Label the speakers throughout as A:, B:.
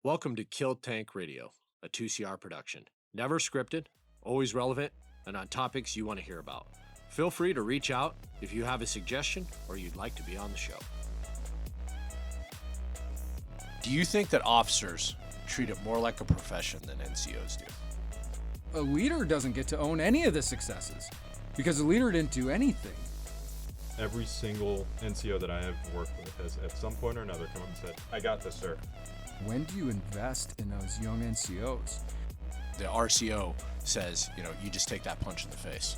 A: Welcome to Kill Tank Radio, a 2CR production. Never scripted, always relevant, and on topics you want to hear about. Feel free to reach out if you have a suggestion or you'd like to be on the show. Do you think that officers treat it more like a profession than NCOs do?
B: A leader doesn't get to own any of the successes because the leader didn't do anything.
C: Every single NCO that I have worked with has at some point or another come up and said, I got this, sir.
B: When do you invest in those young NCOs?
A: The RCO says, you just take that punch in the face.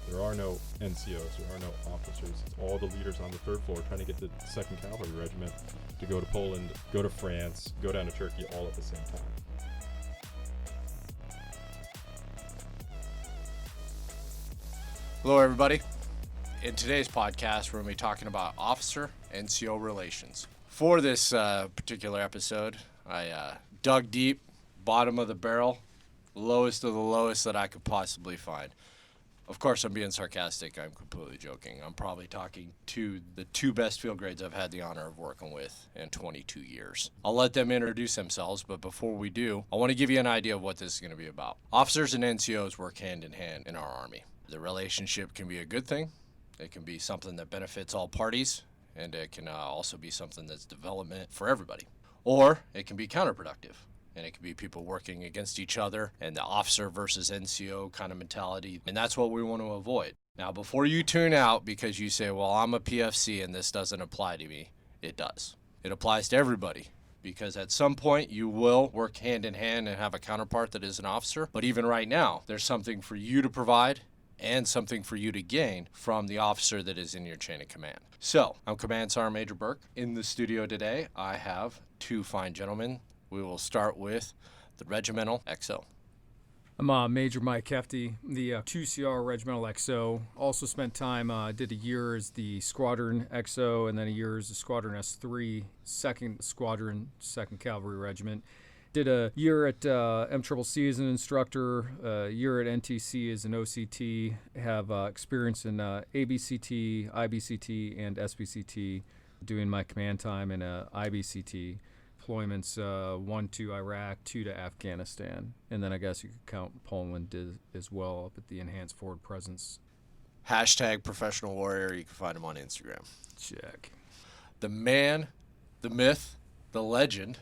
C: There are no NCOs, there are no officers. It's all the leaders on the third floor trying to get the 2nd Cavalry Regiment to go to Poland, go to France, go down to Turkey all at the same time.
A: Hello, everybody. In today's podcast, we're going to be talking about officer-NCO relations. For this particular episode, I dug deep, bottom of the barrel, lowest of the lowest that I could possibly find. Of course, I'm being sarcastic. I'm completely joking. I'm probably talking to the 2 best field grades I've had the honor of working with in 22 years. I'll let them introduce themselves, but before we do, I want to give you an idea of what this is going to be about. Officers and NCOs work hand in hand in our Army. The relationship can be a good thing. It can be something that benefits all parties, and it can also be something that's development for everybody. Or it can be counterproductive, and it can be people working against each other and the officer versus NCO kind of mentality, and that's what we want to avoid. Now, before you tune out because you say, well, I'm a PFC and this doesn't apply to me, it does. It applies to everybody, because at some point you will work hand in hand and have a counterpart that is an officer, but even right now, there's something for you to provide and something for you to gain from the officer that is in your chain of command. So, I'm Command Sergeant Major Burke. In the studio today, I have 2 fine gentlemen. We will start with the Regimental XO.
B: I'm Major Mike Hefti, the 2CR Regimental XO. Also spent time, did a year as the Squadron XO and then a year as the Squadron S3, 2nd Squadron, 2nd Cavalry Regiment. Did a year at MCCC as an instructor, a year at NTC as an OCT, have experience in ABCT, IBCT, and SBCT, doing my command time in IBCT. Deployments 1 to Iraq, 2 to Afghanistan, and then I guess you could count Poland as well up at the Enhanced Forward Presence.
A: Hashtag professional warrior. You can find him on Instagram.
B: Check.
A: The man, the myth, the legend,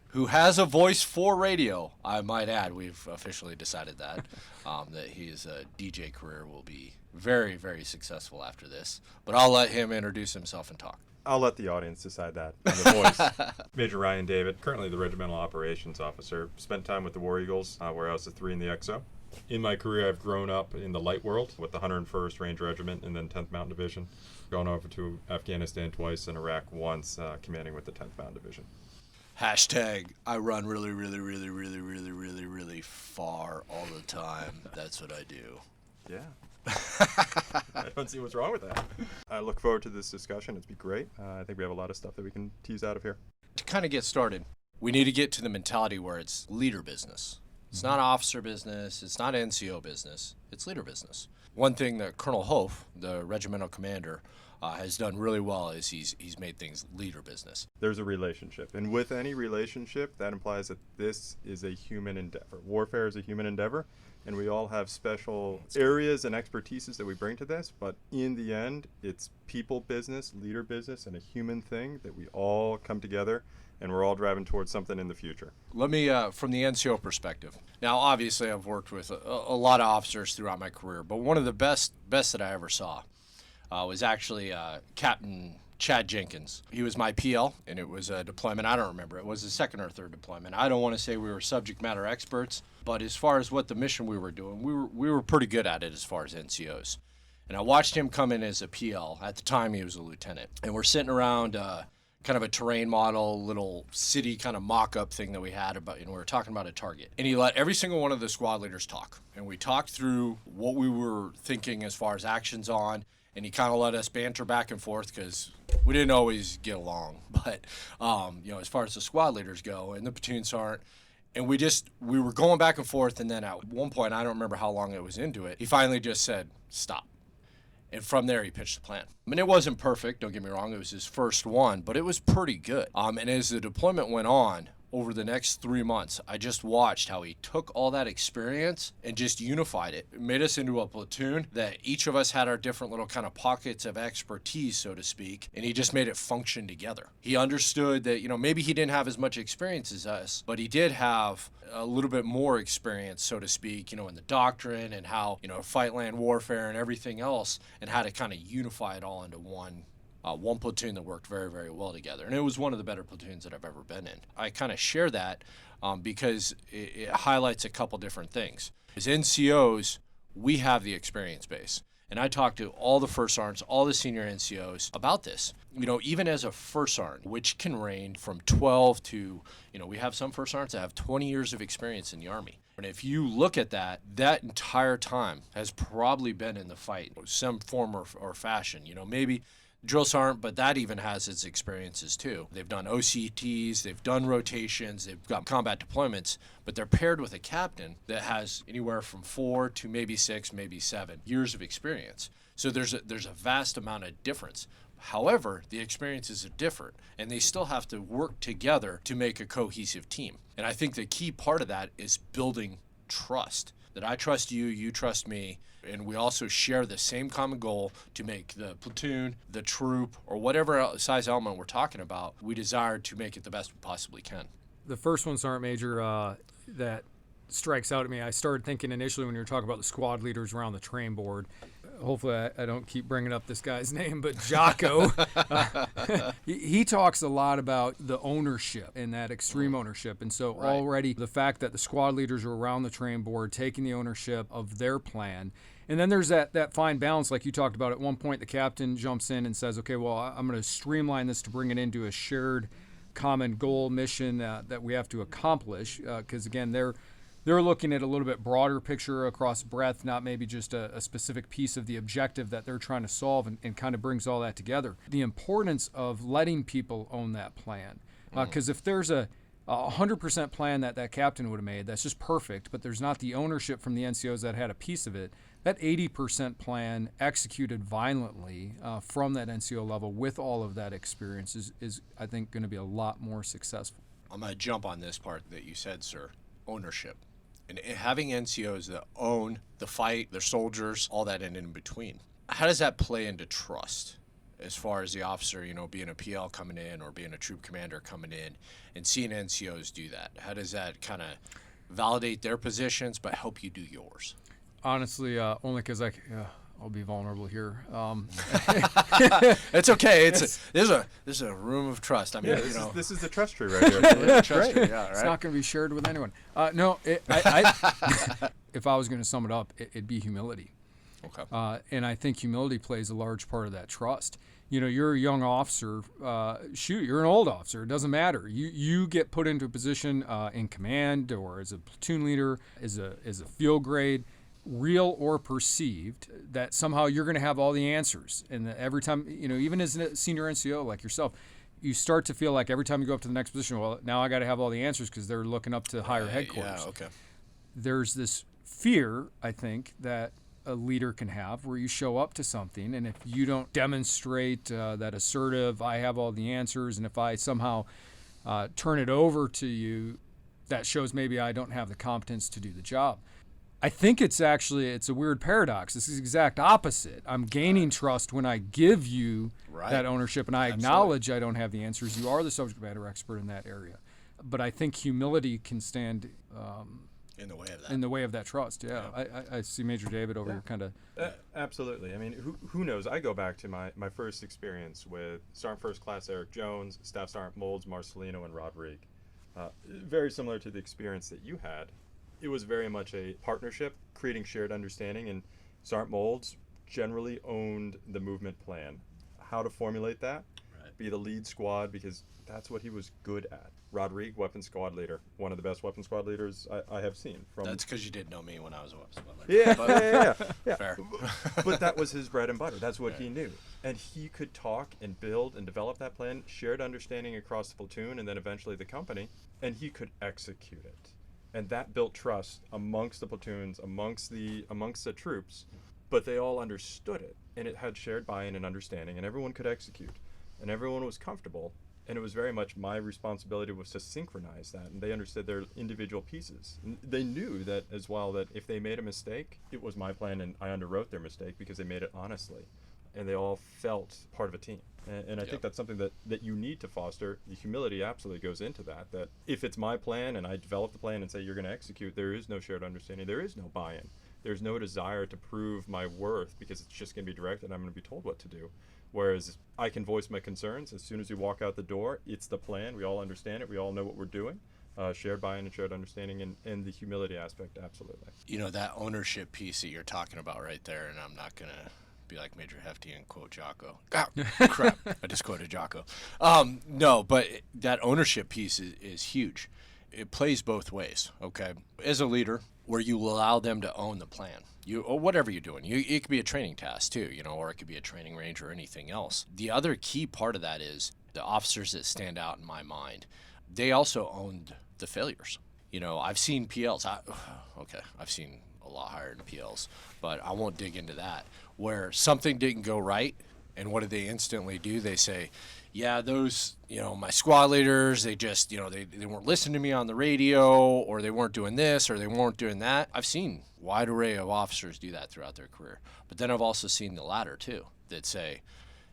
A: who has a voice for radio, I might add. We've officially decided that, that his DJ career will be very, very successful after this. But I'll let him introduce himself and talk.
C: I'll let the audience decide that on the voice. Major Ryan David, currently the Regimental Operations Officer. Spent time with the War Eagles, where I was the 3 in the XO. In my career, I've grown up in the light world with the 101st Range Regiment and then 10th Mountain Division. Gone over to Afghanistan twice and Iraq once, commanding with the 10th Mountain Division.
A: Hashtag I run really, really, really, really, really, really, really far all the time. That's what I do.
C: Yeah. I don't see what's wrong with that. I look forward to this discussion. It's be great. I think we have a lot of stuff that we can tease out of here.
A: To kind of get started, we need to get to the mentality where it's leader business. It's not officer business. It's not NCO business. It's leader business. One thing that Colonel Hof, the regimental commander, has done really well is he's made things leader business.
C: There's a relationship, and with any relationship, that implies that this is a human endeavor. Warfare is a human endeavor, and we all have special areas and expertises that we bring to this, but in the end, it's people business, leader business, and a human thing that we all come together, and we're all driving towards something in the future.
A: Let me, from the NCO perspective. Now, obviously, I've worked with a lot of officers throughout my career, but one of the best that I ever saw was actually Captain Chad Jenkins. He was my PL, and it was a deployment. I don't remember. It was the 2nd or 3rd deployment. I don't want to say we were subject matter experts, but as far as what the mission we were doing, we were pretty good at it as far as NCOs. And I watched him come in as a PL. At the time, he was a lieutenant. And we're sitting around kind of a terrain model, little city kind of mock-up thing that we had about, we were talking about a target. And he let every single one of the squad leaders talk. And we talked through what we were thinking as far as actions on, and he kind of let us banter back and forth because we didn't always get along. But, as far as the squad leaders go and the platoon sergeant, and we were going back and forth, and then at one point, I don't remember how long it was into it, he finally just said, stop. And from there, he pitched the plan. I mean, it wasn't perfect, don't get me wrong. It was his first one, but it was pretty good. And as the deployment went on, over the next 3 months, I just watched how he took all that experience and just unified it. It made us into a platoon that each of us had our different little kind of pockets of expertise, so to speak, and he just made it function together. He understood that, maybe he didn't have as much experience as us, but he did have a little bit more experience, so to speak, in the doctrine and how, fight land warfare and everything else, and how to kind of unify it all into one platoon that worked very, very well together. And it was one of the better platoons that I've ever been in. I kind of share that because it highlights a couple different things. As NCOs, we have the experience base. And I talked to all the first sergeants, all the senior NCOs about this. Even as a first sergeant, which can range from 12 to, we have some first sergeants that have 20 years of experience in the Army. And if you look at that entire time has probably been in the fight, some form or fashion. Maybe drill sergeant, but that even has its experiences too. They've done OCTs, they've done rotations, they've got combat deployments, but they're paired with a captain that has anywhere from 4 to maybe 6, maybe 7 years of experience. So there's a vast amount of difference. However, the experiences are different, and they still have to work together to make a cohesive team. And I think the key part of that is building trust. That I trust you, you trust me, and we also share the same common goal to make the platoon, the troop, or whatever size element we're talking about, we desire to make it the best we possibly can.
B: The first one, Sergeant Major, that strikes out at me, I started thinking initially when you were talking about the squad leaders around the train board. Hopefully I don't keep bringing up this guy's name, but Jocko. He talks a lot about the ownership and that extreme ownership. And so already the fact that the squad leaders are around the train board taking the ownership of their plan. And then there's that fine balance like you talked about. At one point the captain jumps in and says, okay, well, I'm going to streamline this to bring it into a shared common goal mission that we have to accomplish. Because again, they're looking at a little bit broader picture across breadth, not maybe just a specific piece of the objective that they're trying to solve, and kind of brings all that together. The importance of letting people own that plan. Because if there's a 100% plan that captain would have made, that's just perfect, but there's not the ownership from the NCOs that had a piece of it, that 80% plan executed violently from that NCO level with all of that experience is I think, going to be a lot more successful.
A: I'm going to jump on this part that you said, sir, ownership. And having NCOs that own the fight, their soldiers, all that and in between. How does that play into trust as far as the officer, being a PL coming in or being a troop commander coming in and seeing NCOs do that? How does that kind of validate their positions but help you do yours?
B: Honestly, only because I'll be vulnerable here.
A: It's okay. There's a room of trust. I mean,
C: this is the trust tree right here.
A: Trust tree, yeah, right?
B: It's not going to be shared with anyone. No, if I was going to sum it up, it'd be humility.
A: Okay.
B: And I think humility plays a large part of that trust. You're a young officer. You're an old officer. It doesn't matter. You get put into a position in command or as a platoon leader, as a field grade, real or perceived, that somehow you're going to have all the answers. And that every time, even as a senior NCO like yourself, you start to feel like every time you go up to the next position, well, now I got to have all the answers because they're looking up to higher headquarters.
A: Yeah, okay.
B: There's this fear, I think, that a leader can have where you show up to something, and if you don't demonstrate that assertive, I have all the answers, and if I somehow turn it over to you, that shows maybe I don't have the competence to do the job. I think it's a weird paradox. It's the exact opposite. I'm gaining trust when I give you that ownership, and I acknowledge I don't have the answers. You are the subject matter expert in that area. But I think humility can stand
A: in the way of that.
B: In the way of that trust, yeah. I see Major David over here kind of.
C: Absolutely. I mean, who knows? I go back to my first experience with Sergeant First Class Eric Jones, Staff Sergeant Molds, Marcelino, and Rodrigue. Very similar to the experience that you had. It was very much a partnership, creating shared understanding, and Sergeant Molds generally owned the movement plan. How to formulate that, be the lead squad, because that's what he was good at. Rodrigue, weapons squad leader, one of the best weapons squad leaders I have seen.
A: That's because you didn't know me when I was a weapons squad leader.
C: Yeah.
A: Fair.
C: But that was his bread and butter. That's what he knew. And he could talk and build and develop that plan, shared understanding across the platoon and then eventually the company, and he could execute it. And that built trust amongst the platoons, amongst the troops, but they all understood it, and it had shared buy-in and understanding, and everyone could execute, and everyone was comfortable. And it was very much my responsibility was to synchronize that, and they understood their individual pieces. And they knew that as well, that if they made a mistake, it was my plan, and I underwrote their mistake because they made it honestly. And they all felt part of a team. And I think that's something that you need to foster. The humility absolutely goes into that, that if it's my plan and I develop the plan and say you're going to execute, there is no shared understanding. There is no buy-in. There's no desire to prove my worth because it's just going to be directed and I'm going to be told what to do. Whereas I can voice my concerns as soon as we walk out the door. It's the plan. We all understand it. We all know what we're doing. Shared buy-in and shared understanding, and the humility aspect, absolutely.
A: You know, that ownership piece that you're talking about right there, and I'm not going to be like Major Hefti and quote Jocko. Ah, crap. I just quoted Jocko. No, but that ownership piece is huge. It plays both ways, okay? As a leader, where you allow them to own the plan, or whatever you're doing. It could be a training task too, or it could be a training range or anything else. The other key part of that is the officers that stand out in my mind, they also owned the failures. I've seen PLs. I've seen a lot higher than PLs, but I won't dig into that, where something didn't go right, and what do they instantly do? They say, yeah, those, my squad leaders, they just, they weren't listening to me on the radio, or they weren't doing this, or they weren't doing that. I've seen a wide array of officers do that throughout their career. But then I've also seen the latter, too, that say,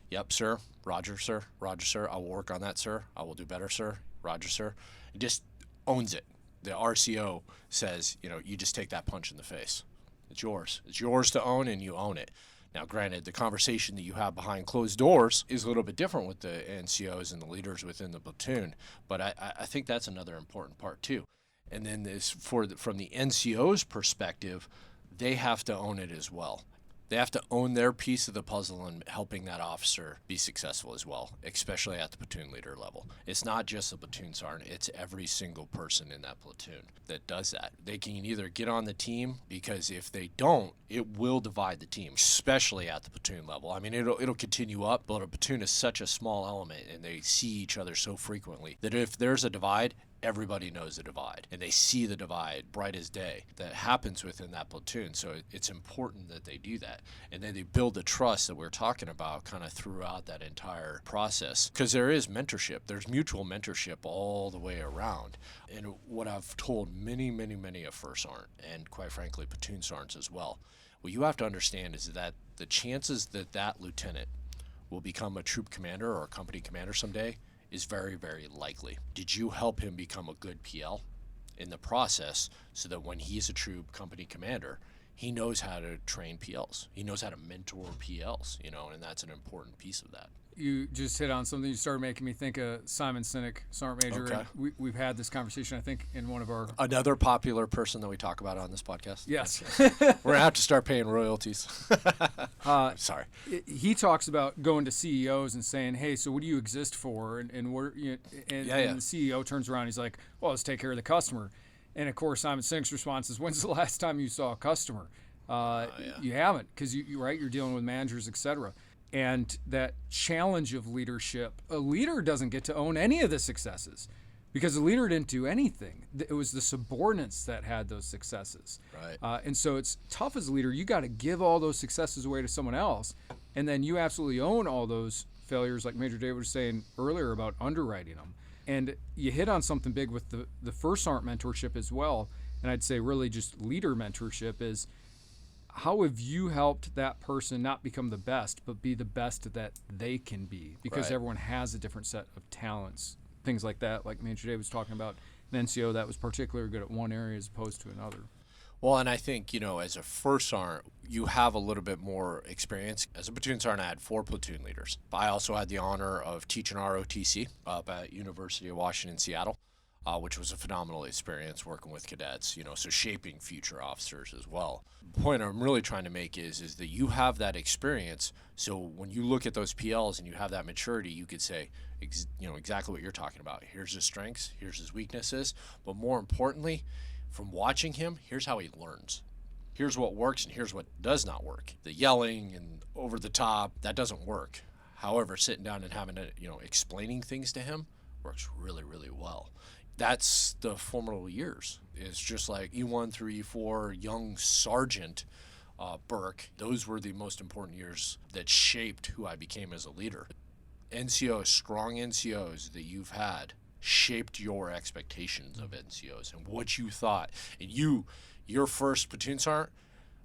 A: yep, sir, Roger, sir, I will work on that, sir. I will do better, sir, Roger, sir. It just owns it. The RCO says, you just take that punch in the face. It's yours. It's yours to own, and you own it. Now, granted, the conversation that you have behind closed doors is a little bit different with the NCOs and the leaders within the platoon, but I think that's another important part too. And then from the NCO's perspective, they have to own it as well. They have to own their piece of the puzzle in helping that officer be successful as well, especially at the platoon leader level. It's not just the platoon sergeant, it's every single person in that platoon that does that. They can either get on the team, because if they don't, it will divide the team, especially at the platoon level. I mean, it'll continue up, but a platoon is such a small element, and they see each other so frequently that if there's a divide, everybody knows the divide, and they see the divide bright as day that happens within that platoon. So it's important that they do that, and then they build the trust that we're talking about kind of throughout that entire process, because there is mentorship. There's mutual mentorship all the way around. And what I've told many of first sergeant, and quite frankly platoon sergeants as well, what you have to understand is that the chances that lieutenant will become a troop commander or a company commander someday is very, very likely. Did you help him become a good PL in the process, so that when he's a troop company commander, he knows how to train PLs. He knows how to mentor PLs, and that's an important piece of that.
B: You just hit on something. You started making me think of Simon Sinek, Sergeant Major.
A: Okay.
B: We've had this conversation, I think, in one of our...
A: Another popular person that we talk about on this podcast.
B: Yes.
A: We're going to have to start paying royalties. Sorry.
B: He talks about going to CEOs and saying, hey, so what do you exist for? And the CEO turns around and he's like, well, let's take care of the customer. And, of course, Simon Sinek's response is, when's the last time you saw a customer? You haven't, because you're dealing with managers, et cetera. And that challenge of leadership, a leader doesn't get to own any of the successes, because the leader didn't do anything. It was the subordinates that had those successes.
A: Right.
B: And so it's tough as a leader. You got to give all those successes away to someone else, and then you absolutely own all those failures, like Major David was saying earlier about underwriting them. And you hit on something big with the first sergeant mentorship as well, and I'd say really just leader mentorship is, how have you helped that person not become the best, but be the best that they can be? Because everyone has a different set of talents, things like that, like Major Dave was talking about, an NCO that was particularly good at one area as opposed to another.
A: Well, and I think, as a first sergeant, you have a little bit more experience. As a platoon sergeant, I had 4 platoon leaders. I also had the honor of teaching ROTC up at University of Washington, Seattle. Which was a phenomenal experience working with cadets, so shaping future officers as well. The point I'm really trying to make is that you have that experience, so when you look at those PLs and you have that maturity, you could say, exactly what you're talking about. Here's his strengths, here's his weaknesses, but more importantly, from watching him, here's how he learns. Here's what works and here's what does not work. The yelling and over the top, that doesn't work. However, sitting down and having explaining things to him works really, really well. That's the formidable years. It's just like E1 through E4, young Sergeant Burke. Those were the most important years that shaped who I became as a leader. NCOs, strong NCOs that you've had shaped your expectations of NCOs and what you thought? And your first platoon sergeant,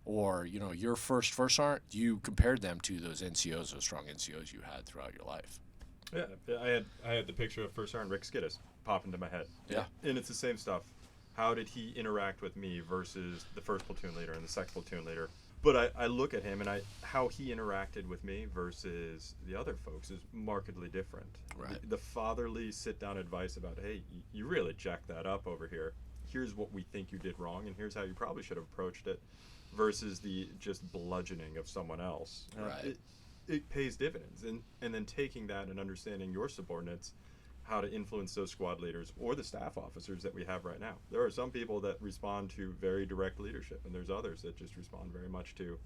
A: or your first sergeant, you compared them to those NCOs, those strong NCOs you had throughout your life.
C: Yeah, I had the picture of First Sergeant Rick Skidis pop into my head.
A: Yeah.
C: And it's the same stuff. How did he interact with me versus the first platoon leader and the second platoon leader? But I look at him and how he interacted with me versus the other folks is markedly different.
A: Right.
C: The fatherly sit-down advice about, hey, you really jacked that up over here. Here's what we think you did wrong, and here's how you probably should have approached it, versus the just bludgeoning of someone else.
A: Right.
C: It pays dividends, and then taking that and understanding your subordinates, how to influence those squad leaders or the staff officers that we have right now. There are some people that respond to very direct leadership, and there's others that just respond very much to,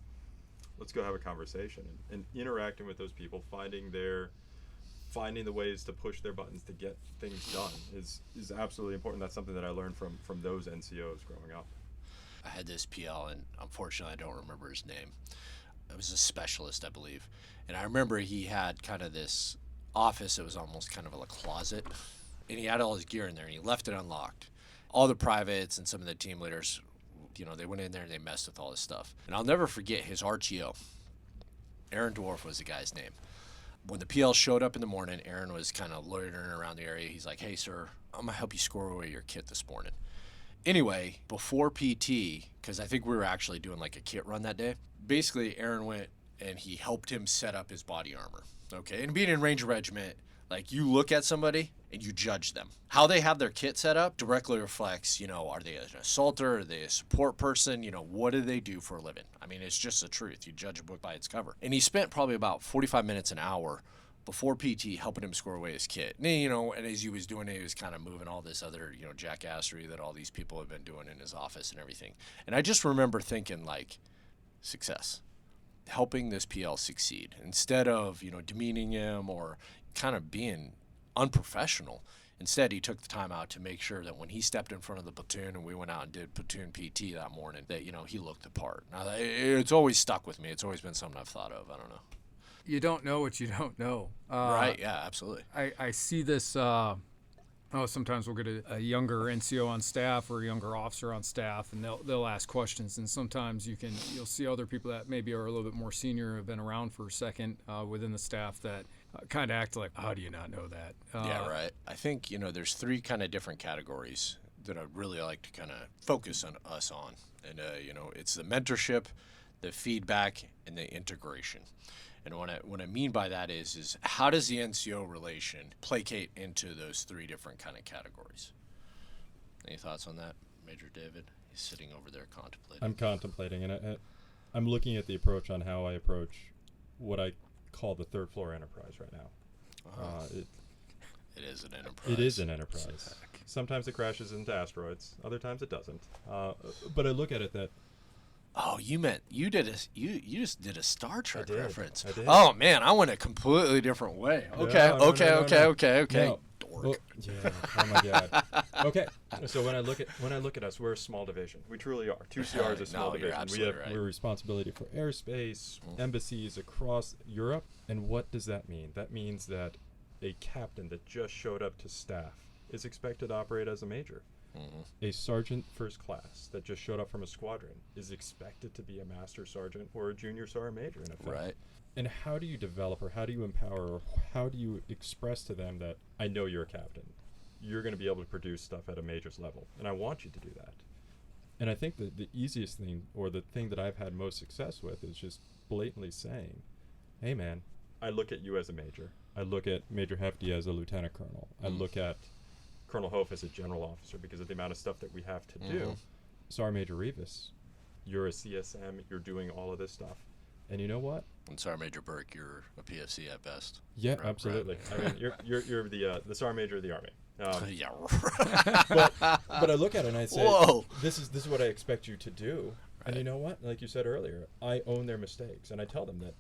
C: let's go have a conversation, and interacting with those people, finding the ways to push their buttons to get things done is absolutely important. That's something that I learned from those NCOs growing up.
A: I had this PL, and unfortunately I don't remember his name. It was a specialist, I believe. And I remember he had kind of this office that was almost kind of a closet, and he had all his gear in there, and he left it unlocked. All the privates and some of the team leaders, they went in there and they messed with all this stuff. And I'll never forget his RTO. Aaron Dwarf was the guy's name. When the PL showed up in the morning, Aaron was kind of loitering around the area. He's like, hey, sir, I'm going to help you score away your kit this morning. Anyway, before PT, because I think we were actually doing like a kit run that day, basically Aaron went and he helped him set up his body armor. Okay, and being in Ranger Regiment, like, you look at somebody and you judge them. How they have their kit set up directly reflects, are they an assaulter? Are they a support person? What do they do for a living? I mean, it's just the truth. You judge a book by its cover. And he spent probably about 45 minutes, an hour before PT helping him score away his kit. And, and as he was doing it, he was kind of moving all this other, jackassery that all these people have been doing in his office and everything. And I just remember thinking, like, success. Helping this PL succeed instead of, demeaning him or kind of being unprofessional. Instead, he took the time out to make sure that when he stepped in front of the platoon and we went out and did platoon PT that morning, that, he looked the part. Now, it's always stuck with me. It's always been something I've thought of. I don't know.
B: You don't know what you don't know.
A: Right, yeah, absolutely.
B: I see this, sometimes we'll get a younger NCO on staff or a younger officer on staff, and they'll ask questions. And sometimes you'll see other people that maybe are a little bit more senior, have been around for a second within the staff that kind of act like, how do you not know that?
A: Yeah, right. I think, there's three kind of different categories that I'd really like to kind of focus on us on. And, it's the mentorship, the feedback, and the integration. And what I mean by that is how does the NCO relation placate into those three different kind of categories? Any thoughts on that, Major David? He's sitting over there contemplating.
D: I'm contemplating, and I'm looking at the approach on how I approach what I call the third floor enterprise right now.
A: It is an enterprise.
D: It is an enterprise. Sometimes it crashes into asteroids. Other times it doesn't. But I look at it that.
A: Oh, you just did a Star Trek reference.
C: I did.
A: Oh man, I went a completely different way. Okay.
D: No.
A: Dork.
D: Well, yeah. Oh my God. Okay. So when I look at us, we're a small division. We truly are. 2CR is a small division. We're responsibility for airspace, embassies across Europe. And what does that mean? That means that a captain that just showed up to staff is expected to operate as a major. Mm-hmm. A sergeant first class that just showed up from a squadron is expected to be a master sergeant or a junior sergeant major in effect.
A: Right.
D: And how do you develop, or how do you empower, or how do you express to them that I know you're a captain? You're going to be able to produce stuff at a major's level, and I want you to do that. And I think that the easiest thing, or the thing that I've had most success with, is just blatantly saying, hey man, I look at you as a major. I look at Major Hefti as a lieutenant colonel. I look at Colonel Hof as a general officer because of the amount of stuff that we have to do. Sergeant Major Rivas, you're a CSM, you're doing all of this stuff. And you know what?
A: And Sergeant Major Burke, you're a PFC at best.
D: Yeah, right, absolutely. Right. I mean, you're the Sergeant Major of the Army.
A: Yeah.
D: but I look at it and I say,
A: whoa,
D: this is what I expect you to do. Right. And you know what? Like you said earlier, I own their mistakes, and I tell them that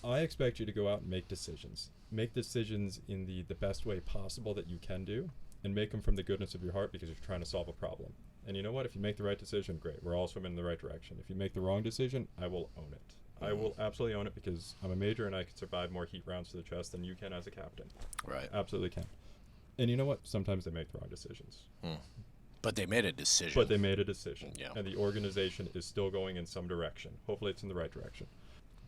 D: I expect you to go out and make decisions. Make decisions in the best way possible that you can do, and make them from the goodness of your heart because you're trying to solve a problem. And you know what? If you make the right decision, great. We're all swimming in the right direction. If you make the wrong decision, I will own it. I will absolutely own it because I'm a major and I can survive more heat rounds to the chest than you can as a captain.
A: Right.
D: Absolutely can. And you know what? Sometimes they make the wrong decisions.
A: But they made a decision.
D: But they made a decision.
A: Yeah.
D: And the organization is still going in some direction. Hopefully it's in the right direction.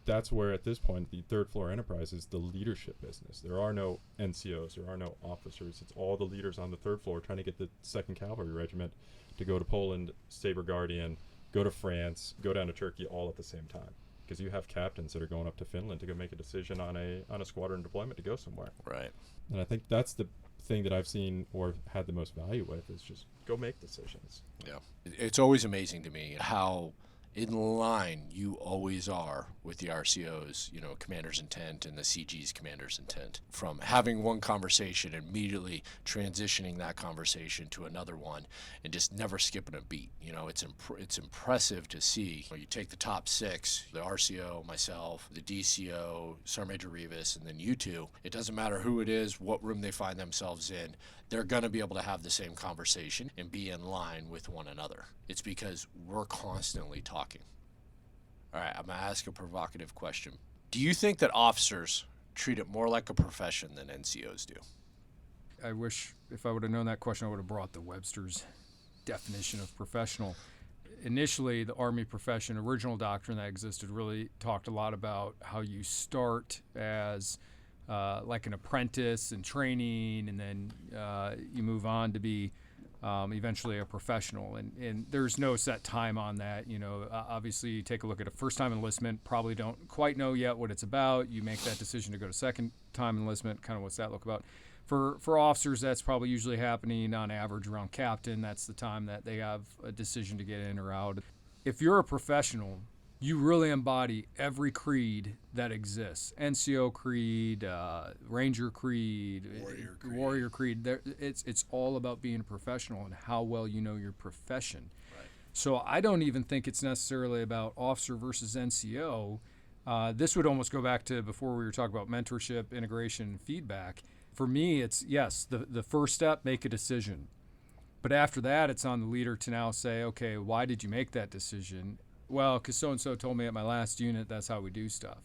D: That's where, at this point, the third floor enterprise is the leadership business. There are no NCOs. There are no officers. It's all the leaders on the third floor trying to get the 2nd Cavalry Regiment to go to Poland, Sabre Guardian, go to France, go down to Turkey all at the same time. Because you have captains that are going up to Finland to go make a decision on a squadron deployment to go somewhere.
A: Right.
D: And I think that's the thing that I've seen or had the most value with is just go make decisions.
A: Yeah. It's always amazing to me how in line you always are with the RCO's, commander's intent and the CG's commander's intent. From having one conversation, immediately transitioning that conversation to another one, and just never skipping a beat. It's impressive to see. You take the top 6, the RCO, myself, the DCO, Sergeant Major Rivas, and then you two. It doesn't matter who it is, what room they find themselves in. They're going to be able to have the same conversation and be in line with one another. It's because we're constantly talking. All right, I'm going to ask a provocative question. Do you think that officers treat it more like a profession than NCOs do?
B: I wish if I would have known that question, I would have brought the Webster's definition of professional. Initially, the Army profession, original doctrine that existed, really talked a lot about how you start as like an apprentice and training, and then you move on to be eventually a professional. And there's no set time on that. Obviously, you take a look at a first-time enlistment, probably don't quite know yet what it's about. You make that decision to go to second-time enlistment, kind of what's that look about. For officers, that's probably usually happening on average around captain. That's the time that they have a decision to get in or out. If you're a professional, you really embody every creed that exists. NCO creed, Ranger creed, Warrior creed. It's all about being a professional and how well you know your profession.
A: Right.
B: So I don't even think it's necessarily about officer versus NCO. This would almost go back to before we were talking about mentorship, integration, and feedback. For me, it's, yes, the first step, make a decision. But after that, it's on the leader to now say, okay, why did you make that decision? Well, because so-and-so told me at my last unit that's how we do stuff.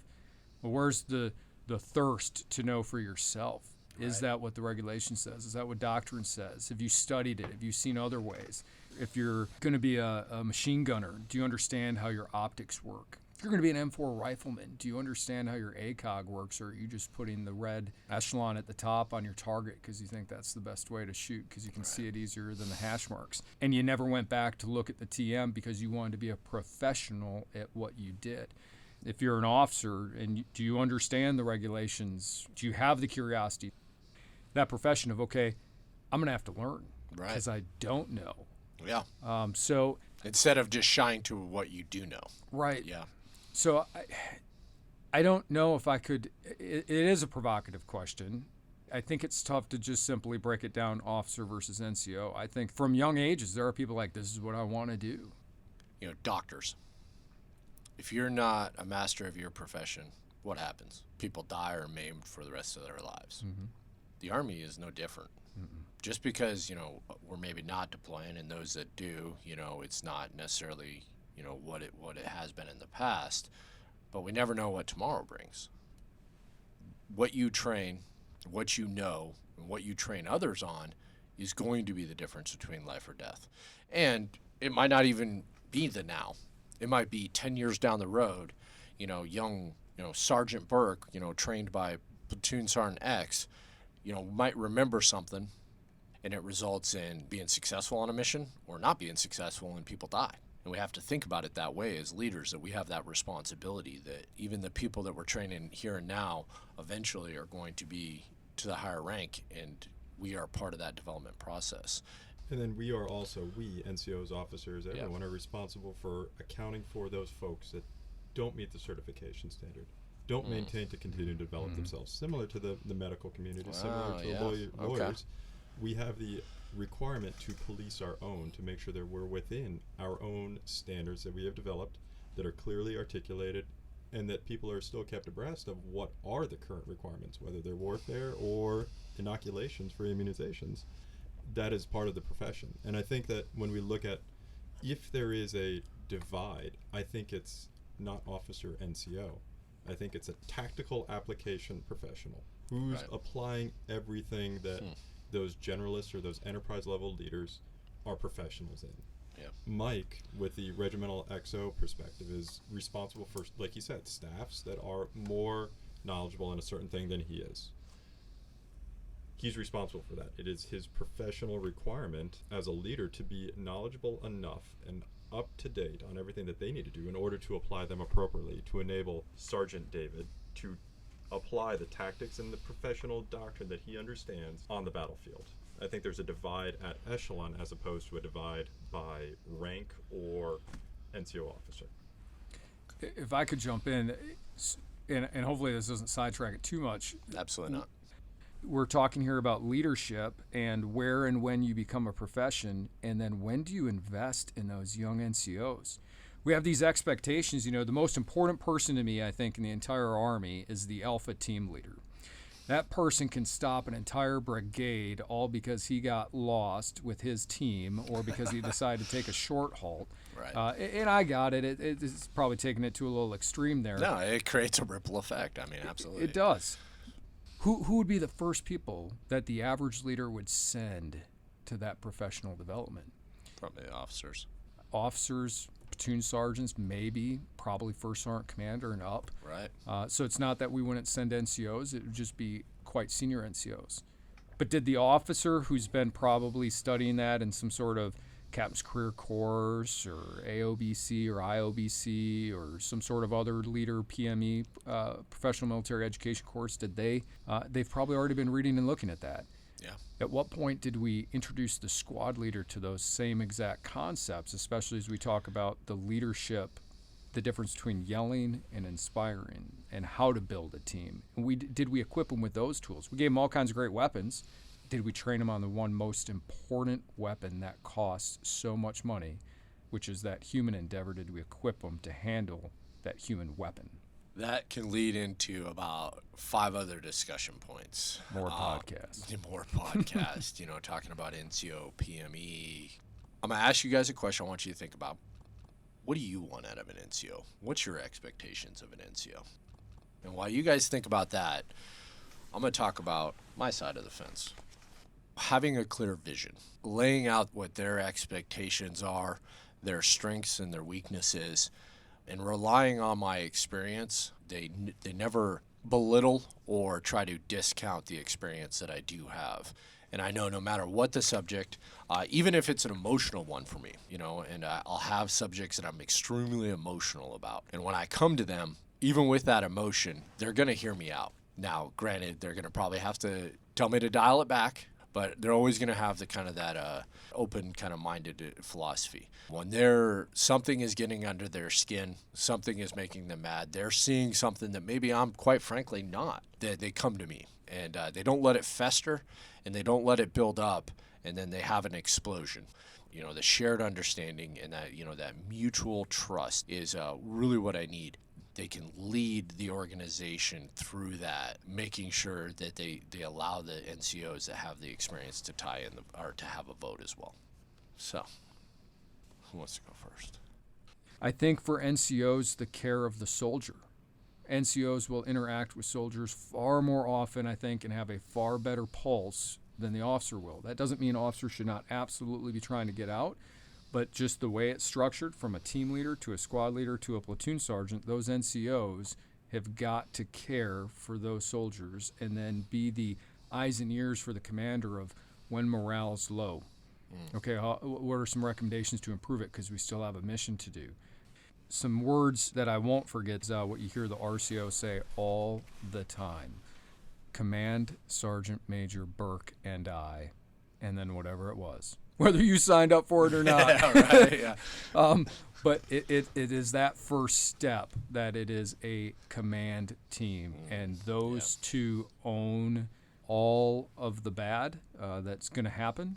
B: Well, where's the thirst to know for yourself? Is
A: Right.
B: that what the regulation says? Is that what doctrine says? Have you studied it? Have you seen other ways? If you're going to be a machine gunner, do you understand how your optics work? If you're going to be an M4 rifleman, do you understand how your ACOG works, or are you just putting the red echelon at the top on your target because you think that's the best way to shoot because you can see it easier than the hash marks? And you never went back to look at the TM because you wanted to be a professional at what you did. If you're an officer, and do you understand the regulations? Do you have the curiosity? That profession of, okay, I'm going to have to learn because I don't know.
A: Yeah.
B: So
A: Instead of just shying to what you do know.
B: right.
A: Yeah.
B: So I don't know if I could. It is a provocative question. I think it's tough to just simply break it down officer versus NCO. I think from young ages, there are people like, this is what I want to do.
A: Doctors. If you're not a master of your profession, what happens? People die or maimed for the rest of their lives.
B: Mm-hmm.
A: The Army is no different. Just because, we're maybe not deploying, and those that do, it's not necessarily, what it has been in the past, but we never know what tomorrow brings. What you train, what you know, and what you train others on is going to be the difference between life or death. And it might not even be the now. It might be 10 years down the road, young, Sergeant Burke, trained by Platoon Sergeant X, might remember something, and it results in being successful on a mission or not being successful and people die. And we have to think about it that way as leaders, that we have that responsibility, that even the people that we're training here and now eventually are going to be to the higher rank, and we are part of that development process.
D: And then we NCOs, officers, everyone are responsible for accounting for those folks that don't meet the certification standard, don't maintain to continue to develop themselves. Similar to the medical community, similar to lawyers, we have the requirement to police our own, to make sure that we're within our own standards that we have developed, that are clearly articulated, and that people are still kept abreast of what are the current requirements, whether they're warfare or inoculations for immunizations. That is part of the profession. And I think that when we look at if there is a divide, I think it's not officer NCO. I think it's a tactical application professional who's applying everything that those generalists or those enterprise level leaders are professionals in.
A: Yeah.
D: Mike, with the regimental XO perspective, is responsible for, like you said, staffs that are more knowledgeable in a certain thing than he is. He's responsible for that. It is his professional requirement as a leader to be knowledgeable enough and up to date on everything that they need to do in order to apply them appropriately to enable Sergeant David to apply the tactics and the professional doctrine that he understands on the battlefield. I think there's a divide at echelon as opposed to a divide by rank or NCO officer.
B: If I could jump in, and hopefully this doesn't sidetrack it too much.
A: Absolutely not.
B: We're talking here about leadership and where and when you become a profession, and then when do you invest in those young NCOs? We have these expectations. The most important person to me, I think, in the entire Army is the alpha team leader. That person can stop an entire brigade all because he got lost with his team or because he decided to take a short halt.
A: Right.
B: And I got it. It's probably taking it to a little extreme there.
A: No, it creates a ripple effect. I mean, absolutely.
B: It does. Who would be the first people that the average leader would send to that professional development?
A: Probably officers.
B: Officers, platoon sergeants, maybe, probably first sergeant commander and up.
A: Right.
B: So it's not that we wouldn't send NCOs, it would just be quite senior NCOs. But did the officer who's been probably studying that in some sort of Captain's Career Course or AOBC or IOBC or some sort of other leader PME, professional military education course, they've probably already been reading and looking at that.
A: Yeah.
B: At what point did we introduce the squad leader to those same exact concepts, especially as we talk about the leadership, the difference between yelling and inspiring, and how to build a team? And did we equip them with those tools? We gave them all kinds of great weapons. Did we train them on the one most important weapon that costs so much money, which is that human endeavor? Did we equip them to handle that human weapon?
A: That can lead into about 5 other discussion points.
B: More podcasts.
A: More podcasts, talking about NCO, PME. I'm going to ask you guys a question I want you to think about. What do you want out of an NCO? What's your expectations of an NCO? And while you guys think about that, I'm going to talk about my side of the fence. Having a clear vision, laying out what their expectations are, their strengths and their weaknesses, and relying on my experience. They never belittle or try to discount the experience that I do have. And I know no matter what the subject, even if it's an emotional one for me, and I'll have subjects that I'm extremely emotional about. And when I come to them, even with that emotion, they're going to hear me out. Now, granted, they're going to probably have to tell me to dial it back, but they're always going to have the kind of that open kind of minded philosophy. When something is getting under their skin, something is making them mad, they're seeing something that maybe I'm quite frankly not, they come to me and they don't let it fester and they don't let it build up and then they have an explosion. The shared understanding and that, that mutual trust is really what I need. They can lead the organization through that, making sure that they allow the NCOs that have the experience to tie in or to have a vote as well. So, who wants to go first?
B: I think for NCOs, the care of the soldier. NCOs will interact with soldiers far more often, I think, and have a far better pulse than the officer will. That doesn't mean officers should not absolutely be trying to get out, but just the way it's structured, from a team leader to a squad leader to a platoon sergeant, those NCOs have got to care for those soldiers and then be the eyes and ears for the commander of when morale's low. Okay, what are some recommendations to improve it, because we still have a mission to do? Some words that I won't forget is what you hear the RCO say all the time. Command Sergeant Major Burke and I, and then whatever it was. Whether you signed up for it or not.
A: Yeah, right, yeah.
B: But it is that first step that it is a command team, and those two own all of the bad that's going to happen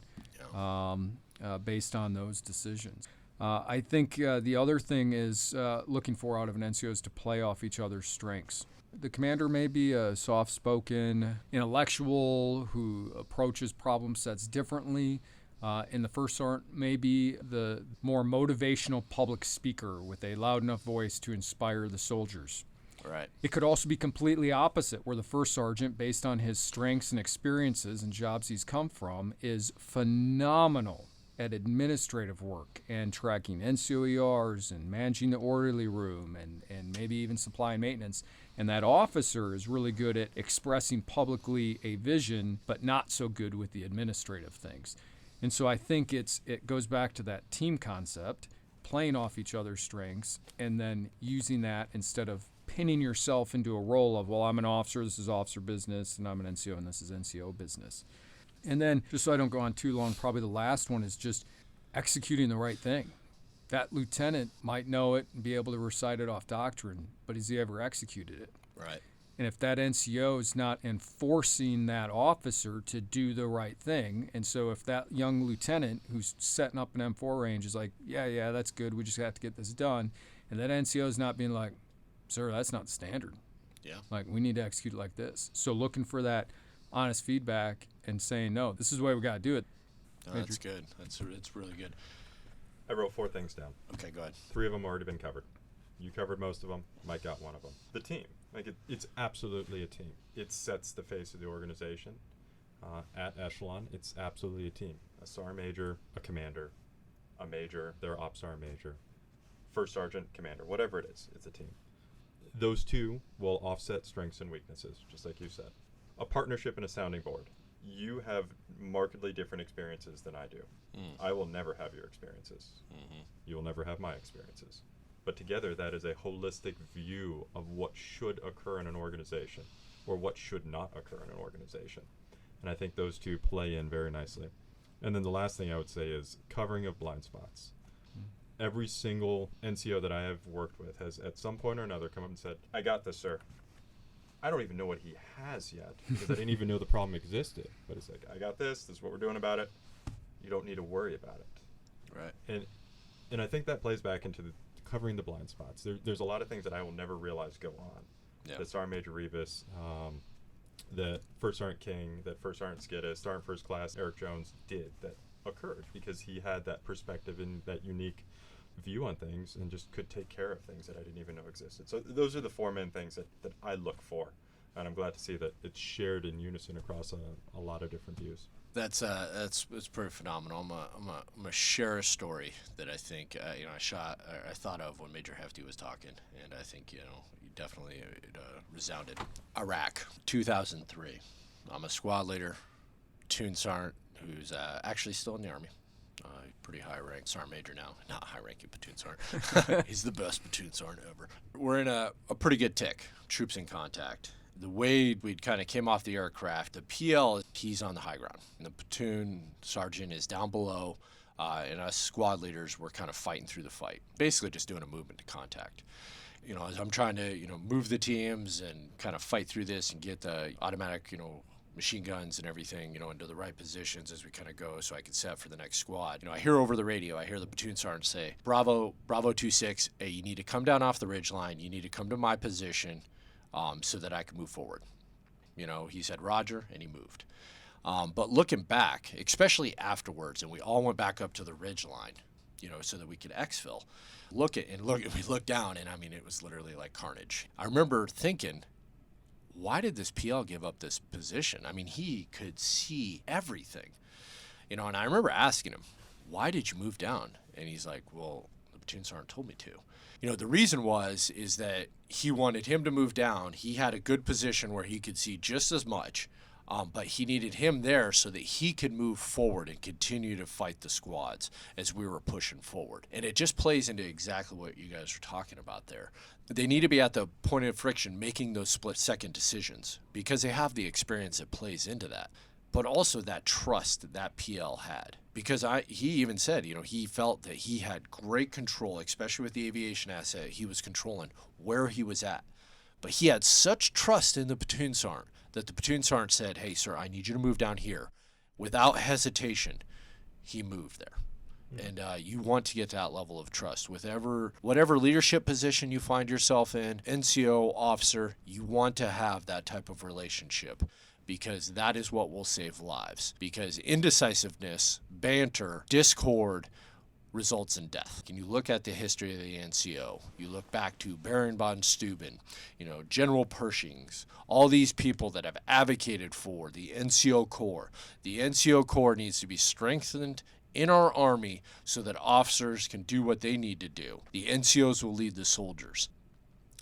B: based on those decisions. I think the other thing is looking for out of an NCO is to play off each other's strengths. The commander may be a soft-spoken intellectual who approaches problem sets differently. And the first sergeant may be the more motivational public speaker with a loud enough voice to inspire the soldiers.
A: Right.
B: It could also be completely opposite, where the first sergeant, based on his strengths and experiences and jobs he's come from, is phenomenal at administrative work and tracking NCOs and managing the orderly room and maybe even supply and maintenance. And that officer is really good at expressing publicly a vision, but not so good with the administrative things. And so I think it goes back to that team concept, playing off each other's strengths, and then using that instead of pinning yourself into a role of, well, I'm an officer, this is officer business, and I'm an NCO, and this is NCO business. And then, just so I don't go on too long, probably the last one is just executing the right thing. That lieutenant might know it and be able to recite it off doctrine, but has he ever executed it?
A: Right.
B: And if that NCO is not enforcing that officer to do the right thing, and so if that young lieutenant who's setting up an M4 range is like, yeah, that's good, we just have to get this done, and that NCO is not being like, sir, that's not the standard.
A: Yeah.
B: Like, we need to execute it like this. So looking for that honest feedback and saying, no, this is the way we got to do it.
A: No, that's good. It's really good.
C: I wrote 4 things down.
A: Okay, go ahead.
C: 3 of them already been covered. You covered most of them. Mike got one of them. The team. It's absolutely a team. It sets the face of the organization. At Echelon, it's absolutely a team. A sergeant major, a commander, a major, their ops sergeant major, first sergeant, commander, whatever it is, it's a team. Those 2 will offset strengths and weaknesses, just like you said. A partnership and a sounding board. You have markedly different experiences than I do. I will never have your experiences.
A: Mm-hmm.
C: You will never have my experiences. But together, that is a holistic view of what should occur in an organization or what should not occur in an organization. And I think those 2 play in very nicely. And then the last thing I would say is covering of blind spots. Every single NCO that I have worked with has at some point or another come up and said, I got this, sir. I don't even know what he has yet because I didn't even know the problem existed. But it's like, I got this is what we're doing about it. You don't need to worry about it.
A: Right.
C: And I think that plays back into the covering the blind spots. There's a lot of things that I will never realize go on.
A: Yeah.
C: That Sergeant Major Revis, that First Sergeant King, that First Sergeant Skidis, Sergeant First Class Eric Jones did that occurred because he had that perspective and that unique view on things and just could take care of things that I didn't even know existed. So those are the 4 main things that I look for. And I'm glad to see that it's shared in unison across a lot of different views.
A: That's pretty phenomenal. I'm gonna share a story that I think I thought of when Major Hefti was talking, and I think definitely it resounded. Iraq, 2003. I'm a squad leader, platoon sergeant who's actually still in the Army. Pretty high rank sergeant major now, not high ranking platoon sergeant. He's the best platoon sergeant ever. We're in a pretty good tick. Troops in contact. The way we kind of came off the aircraft, the PL, he's on the high ground. And the platoon sergeant is down below, and us squad leaders were kind of fighting through the fight. Basically just doing a movement to contact. As I'm trying to, move the teams and kind of fight through this and get the automatic, machine guns and everything, into the right positions as we kind of go so I can set for the next squad. I hear over the radio, I hear the platoon sergeant say, Bravo 2-6, hey, you need to come down off the ridge line. You need to come to my position so that I can move forward. He said, Roger, and he moved. But looking back, especially afterwards, and we all went back up to the ridge line, so that we could exfil. We looked down, and I mean, it was literally like carnage. I remember thinking, why did this PL give up this position? I mean, he could see everything, and I remember asking him, why did you move down? And he's like, well, the platoon sergeant told me to. The reason is that he wanted him to move down. He had a good position where he could see just as much, but he needed him there so that he could move forward and continue to fight the squads as we were pushing forward. And it just plays into exactly what you guys were talking about there. They need to be at the point of friction making those split-second decisions because they have the experience that plays into that. But also that trust that PL had. Because he even said, he felt that he had great control, especially with the aviation asset. He was controlling where he was at. But he had such trust in the platoon sergeant that the platoon sergeant said, hey, sir, I need you to move down here. Without hesitation, he moved there. And you want to get to that level of trust. Whatever leadership position you find yourself in, NCO, officer, you want to have that type of relationship because that is what will save lives. Because indecisiveness, banter, discord results in death. Can you look at the history of the NCO? You look back to Baron von Steuben, General Pershing's, all these people that have advocated for the NCO Corps. The NCO Corps needs to be strengthened in our Army so that officers can do what they need to do. The NCOs will lead the soldiers.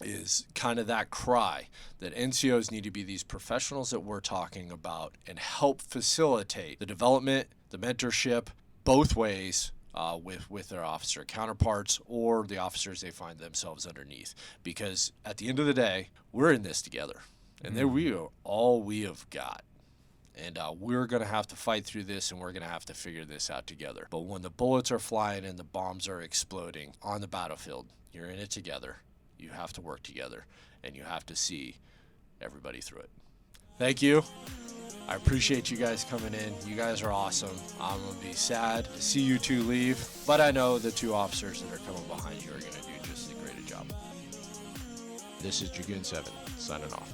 A: Is kind of that cry that NCOs need to be these professionals that we're talking about and help facilitate the development, the mentorship, both ways with their officer counterparts or the officers they find themselves underneath. Because at the end of the day, we're in this together. And then we are all we have got. And we're going to have to fight through this, and we're going to have to figure this out together. But when the bullets are flying and the bombs are exploding on the battlefield, you're in it together. You have to work together, and you have to see everybody through it. Thank you. I appreciate you guys coming in. You guys are awesome. I'm going to be sad to see you two leave, but I know the two officers that are coming behind you are going to do just as great a job. This is Dragoon 7, signing off.